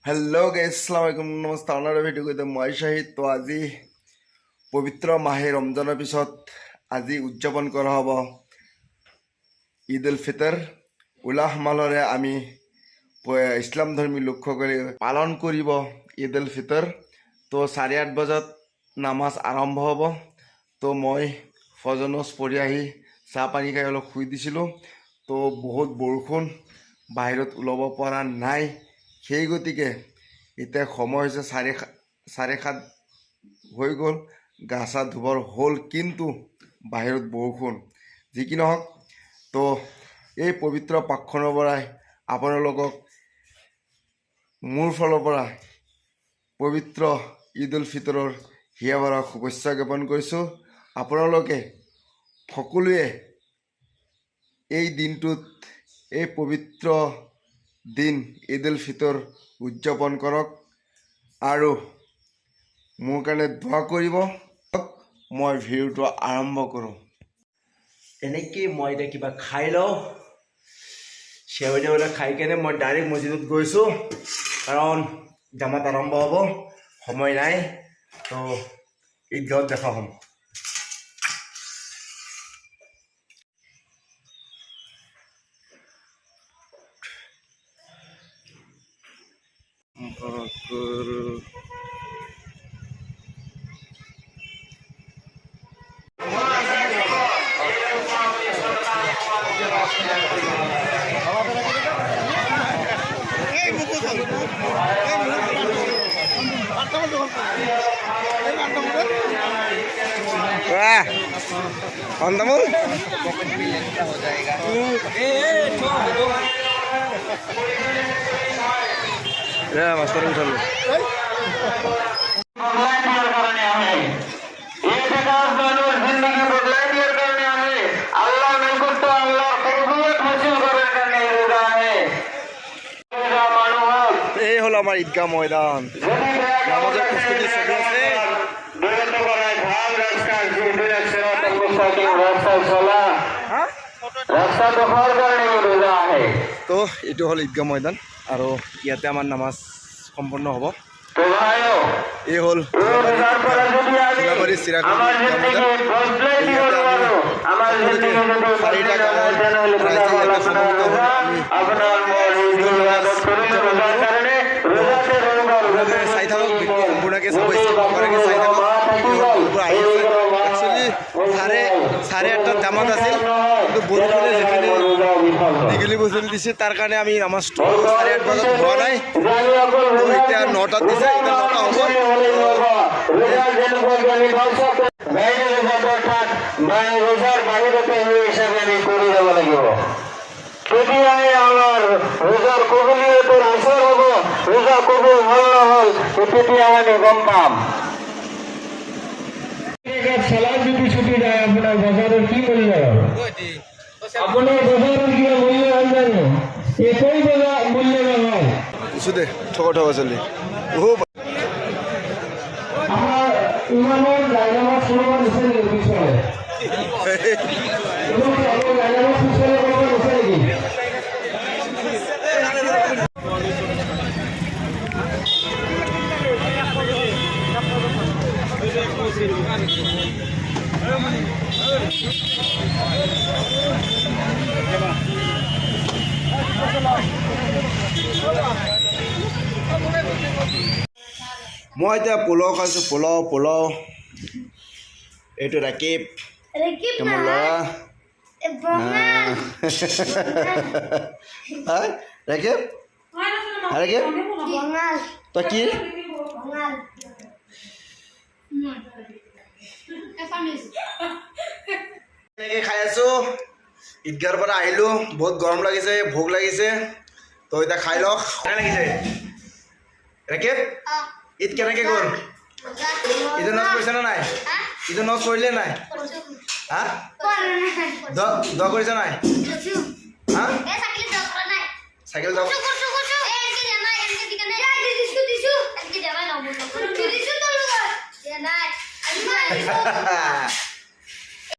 Hello guys, अस्सलाम वालेकुम, नमस्कार। आनारा भिडिओ करते मैं शाहिद। तो आज पवित्र माहे रमजाনৰ পিছত আজি উদযাপন কৰা হ'ব ঈদ উল ফিতৰ। উলাহ মালৰে আমি ইছলাম ধৰ্মী লোকসকলে পালন কৰিব ঈদ উল ফিতৰ। তো 8:30 বজাত নামাজ আৰম্ভ হ'ব। তো মই ফজৰ নমাজ পঢ়ি আহি চাহ পানী খাই অলপ শুই দিছিলোঁ। তো বহুত বৰষুণ, বাহিৰত ওলাব পৰা নাই। সেই গতিকে এতিয়া সময় হৈছে 7:30 হৈ গ'ল। গা চা ধুবৰ হ'ল, কিন্তু বাহিৰত বৰষুণ। যি কি নহওক, তো এই পবিত্ৰ পাকখনৰ পৰাই আপোনালোকক মোৰ ফালৰ পৰা পবিত্ৰ ঈদ উল ফিতৰৰ হিয়া ভৰা শুভেচ্ছা জ্ঞাপন কৰিছোঁ। আপোনালোকে সকলোৱে এই দিনটোত, এই পবিত্ৰ দিন ঈদ উল ফিতৰ উদযাপন কৰক আৰু মোৰ কাৰণে দোৱা কৰিব। মই ভিডিঅ'টো আৰম্ভ কৰোঁ। এনেকৈ মই এতিয়া কিবা খাই লওঁ। সেউজীয়া খাই কেনে মই ডাইৰেক্ট মছজিদত গৈছোঁ, কাৰণ জামাত আৰম্ভ হ'ব, সময় নাই। তো ঈদগাহত দেখা হ'ম। Pantamul? हो जाएगा। मास्टर उठा लो। এই হলো আমার ঈদগাহ ময়দান। নামাজের প্রস্তুতি চলি আছে। তো এইটো হ'ল ঈদগাহ ময়দান, আৰু ইয়াতে আমাৰ নামাজ সম্পন্ন হ'ব। এই হ'ল চিৰাবাৰী চাই থাকক, সম্পূৰ্ণকৈ চাব চাই থাকক। একচুৱেলি 8:30 জামাত আছিল, কিন্তু বৰষুণে যিখিনি দীঘলী বস্তু দিছে, তাৰ কাৰণে আমি নামাজটো 8:30 বজাত হোৱা নাই। তো এতিয়া 9টাত দিছে, এতিয়া 9টা হ'ব। তেতিয়াহে আমাৰ ৰোজাৰ কবুলিয়তৰ আচৰ হ'ব। ৰোজা কবুল হ'ল নহ'ল তেতিয়া আমি গম পাম। চালাদ যদি ছুটি যায়, আপোনাৰ বজাৰৰ কি মূল্য? আপোনাৰ বজাৰৰ কিবা মূল্য হয় জানো? একোই মূল্য নহয়। কিছু দে ঠকা চলি আমাৰ ইমানৰ ডাইনামাছ কৰিব নিচাৰিলে পিছলে মই এতিয়া পোলাও খাইছোঁ। পোলাও এইটো ৰাকিব, মোৰ ল'ৰা। ৰাকিব তই কি এনেকৈ খাই আছোঁ। ঈদগাহৰ পৰা আহিলোঁ, বহুত গৰম লাগিছে, ভোক লাগিছে। তো এতিয়া খাই লওক। কেনে লাগিছে ৰাকিব? ঈদ কেনেকৈ গ'ল? ঈদৰ নাচ কৰিছে নে নাই? ঈদৰ নাচ কৰিলে নাই? হা দোৱা কৰিছে নাই? হা চাইকেল যাওক।